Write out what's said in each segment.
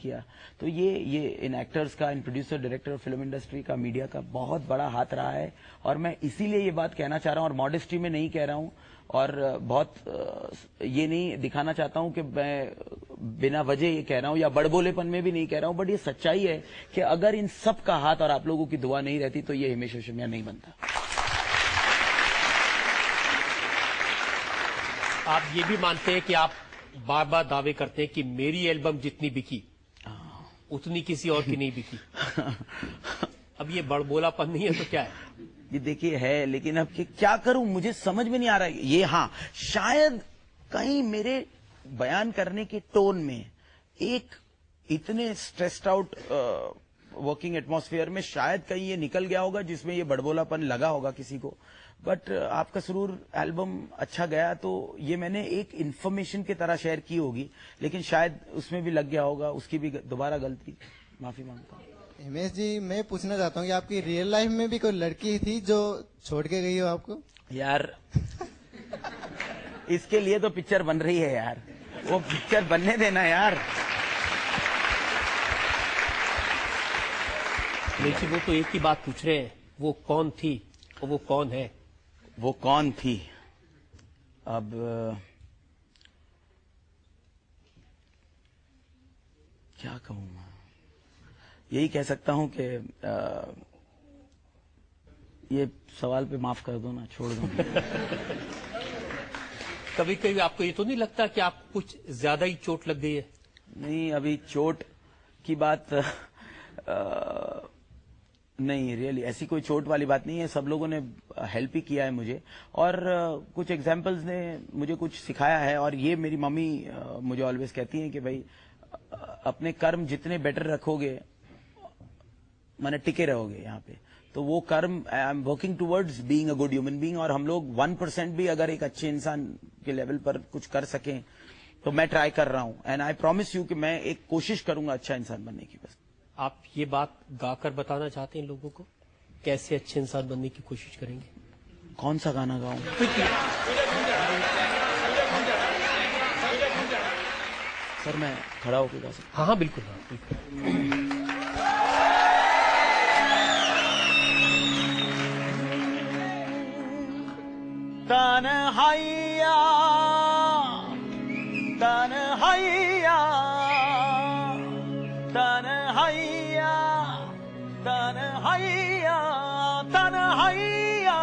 किया। तो ये इन एक्टर्स का, इन प्रोड्यूसर, डायरेक्टर, फिल्म इंडस्ट्री का, मीडिया का बहुत बड़ा हाथ रहा है। और मैं इसीलिए ये बात कहना चाह रहा हूँ, और मॉडेस्टी में नहीं कह रहा हूँ, और बहुत ये नहीं दिखाना चाहता हूं कि मैं बिना वजह ये कह रहा हूं या बड़बोलेपन में भी नहीं कह रहा हूं, बट ये सच्चाई है कि अगर इन सब का हाथ और आप लोगों की दुआ नहीं रहती तो ये हिमेश रेशमिया नहीं बनता। आप ये भी मानते हैं कि आप बार बार दावे करते हैं कि मेरी एल्बम जितनी बिकी उतनी किसी और की नहीं बिकी। अब ये बड़बोलापन नहीं है तो क्या है? ये देखिए है, लेकिन अब क्या करूं, मुझे समझ में नहीं आ रहा है ये। हाँ, शायद कहीं मेरे बयान करने के टोन में, एक इतने स्ट्रेस्ड आउट वर्किंग एटमॉस्फेयर में शायद कहीं ये निकल गया होगा जिसमें ये बड़बोलापन लगा होगा किसी को। बट आपका सुरूर एल्बम अच्छा गया तो ये मैंने एक इंफॉर्मेशन की तरह शेयर की होगी, लेकिन शायद उसमें भी लग गया होगा, उसकी भी दोबारा गलती, माफी मांगता हूँ। हिमेश जी, मैं पूछना चाहता हूँ कि आपकी रियल लाइफ में भी कोई लड़की थी जो छोड़ के गई हो आपको? यार इसके लिए तो पिक्चर बन रही है यार, वो पिक्चर बनने देना यार। लेकिन वो तो एक ही बात पूछ रहे हैं, वो कौन थी और वो कौन है? वो कौन थी, अब क्या कहूं मैं, यही कह सकता हूं कि ये सवाल पे माफ कर दो ना, छोड़ दो। कभी कभी आपको ये तो नहीं लगता कि आप कुछ ज्यादा ही चोट लग गई है? नहीं, अभी चोट की बात नहीं, रियली ऐसी कोई चोट वाली बात नहीं है। सब लोगों ने हेल्प ही किया है मुझे, और कुछ एग्जाम्पल्स ने मुझे कुछ सिखाया है। और ये मेरी मम्मी मुझे ऑलवेज कहती हैं कि भाई अपने कर्म जितने बेटर रखोगे, माने टिके रहोगे यहाँ पे, तो वो कर्म, I am working towards being a good human being. और हम लोग 1% भी अगर एक अच्छे इंसान के लेवल पर कुछ कर सकें तो मैं ट्राई कर रहा हूं, एंड आई प्रॉमिस यू कि मैं एक कोशिश करूंगा अच्छा इंसान बनने की। बस आप ये बात गाकर बताना चाहते हैं लोगों को, कैसे अच्छे इंसान बनने की कोशिश करेंगे? कौन सा गाना गाऊं? सर मैं खड़ा होकर गा सकता? हाँ हाँ बिल्कुल, हाँ बिल्कुल। तन्हाइया तन्हाइया तन्हाइया तन्हाइया तन्हाइया,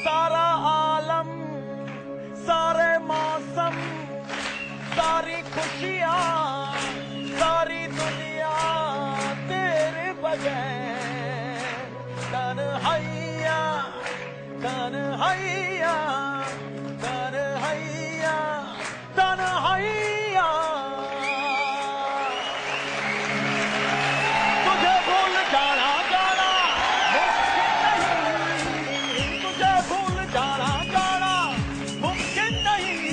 सारा आलम, सारे मौसम, सारी खुशियाँ, सारी दुनिया तेरे बगैर। तन्हाइया तन्हाइया तन्हाइया तन्हाइया, तुझे भूल जाना जाना मुमकिन नहीं, तुझे भूल जाना जाना मुमकिन नहीं,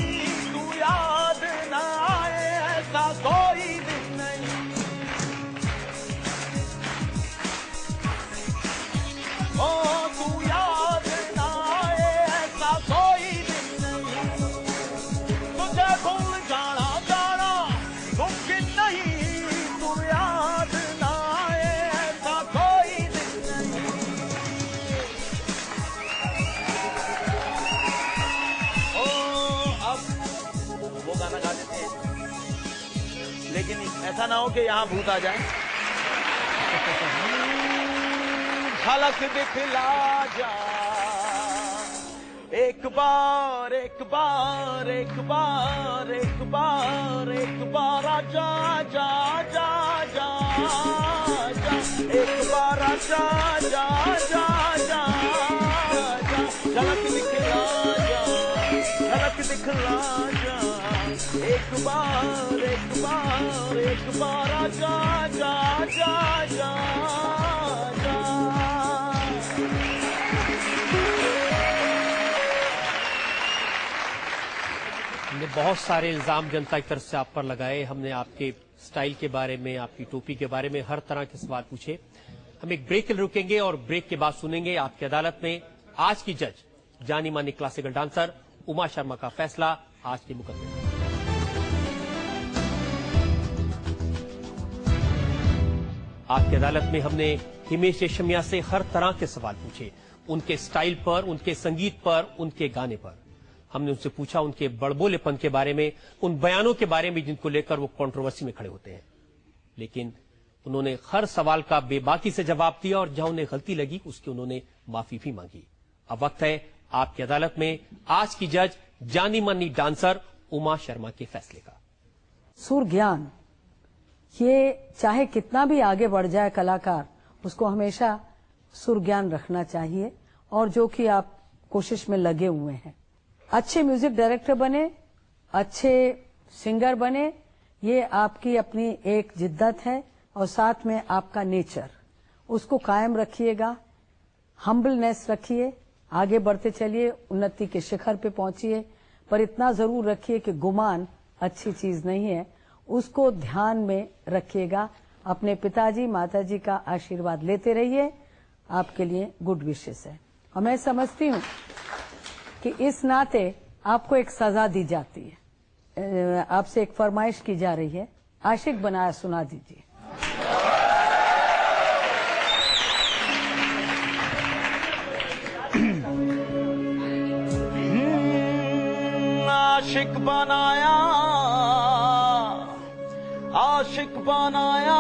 तू याद ना आए ऐसा कोई दिन नहीं। ओ तू याद ना आए ऐसा कोई दिन नहीं, तुझे भूल जाना जाना मुमकिन नहीं, तू याद ना आए ऐसा कोई दिन नहीं। ओ अब वो गाना गा देते हैं, लेकिन ऐसा ना हो कि यहाँ भूत आ जाए। झलक दिखला जा एक बार, एक बार, एक बार, एक बार, एक बार आजा जा जा जा जा, एक बार आजा जा जा जा जा, झलक दिखला जा, झलक दिखला जा एक बार, एक बार, एक बार आजा जा जा जा जा। हमने बहुत सारे इल्जाम जनता की तरफ से आप पर लगाए, हमने आपके स्टाइल के बारे में, आपकी टोपी के बारे में हर तरह के सवाल पूछे। हम एक ब्रेक के लिए रुकेंगे और ब्रेक के बाद सुनेंगे आपकी अदालत में आज की जज जानी मानी क्लासिकल डांसर उमा शर्मा का फैसला आज के मुकदमे में। आपकी अदालत में हमने हिमेश रेशमिया से हर तरह के सवाल पूछे, उनके स्टाइल पर, उनके संगीत पर, उनके गाने पर। हमने उनसे पूछा उनके बड़बोलेपन के बारे में, उन बयानों के बारे में जिनको लेकर वो कंट्रोवर्सी में खड़े होते हैं। लेकिन उन्होंने हर सवाल का बेबाकी से जवाब दिया और जहां उन्हें गलती लगी उसकी उन्होंने माफी भी मांगी। अब वक्त है आपकी अदालत में आज की जज जानी मानी डांसर उमा शर्मा के फैसले का। सुर ज्ञान, ये चाहे कितना भी आगे बढ़ जाए कलाकार, उसको हमेशा सुर ज्ञान रखना चाहिए, और जो कि आप कोशिश में लगे हुए हैं। अच्छे म्यूजिक डायरेक्टर बने, अच्छे सिंगर बने, ये आपकी अपनी एक जिद्दत है, और साथ में आपका नेचर, उसको कायम रखिएगा, हम्बलनेस रखिए, आगे बढ़ते चलिए, उन्नति के शिखर पे पहुंचिए। पर इतना जरूर रखिए कि गुमान अच्छी चीज नहीं है, उसको ध्यान में रखिएगा। अपने पिताजी माताजी का आशीर्वाद लेते रहिए, आपके लिए गुड विशेस है। और मैं समझती हूँ कि इस नाते आपको एक सजा दी जाती है, आपसे एक फरमाइश की जा रही है, आशिक बनाया सुना दीजिए। आशिक बनाया, आशिक बनाया,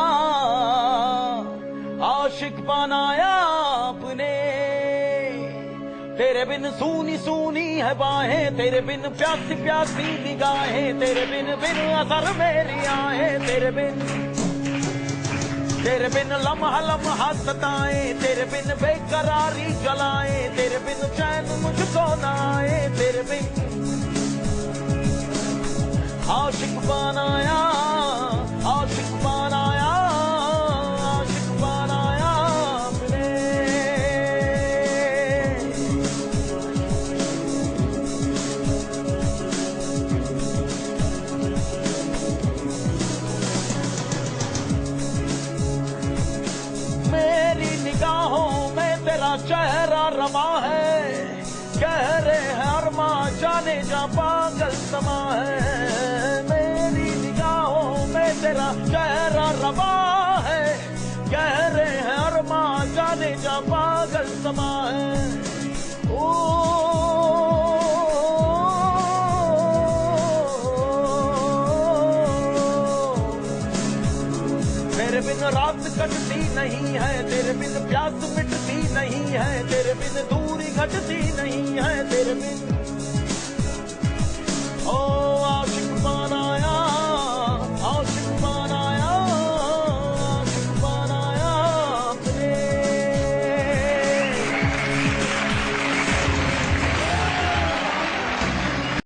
आशिक बनाया अपने। तेरे बिन सूनी सूनी है बाहें, तेरे बिन प्यासी प्यासी निगाहें, तेरे बिन बिन असर मेरी आहें, तेरे बिन लम्हा लम्हा सताएं, तेरे बिन बेकरारी जलाएं, तेरे बिन चैन मुझको न आए, तेरे बिन आशिक बनाया, आशिक बनाया, आशिक बनाया अपने। मेरी निगाहों में तेरा चेहरा रमा है, कह रहे हैं अरमा जाने जा पागल समा है। तेरा चेहरा रवा है, कह रहे हैं अरमा जाने जा पागल समा है। ओ तेरे बिन रात कटती नहीं है, तेरे बिन प्यास मिटती नहीं है, तेरे बिन दूरी घटती नहीं है, तेरे बिन ओ आशिक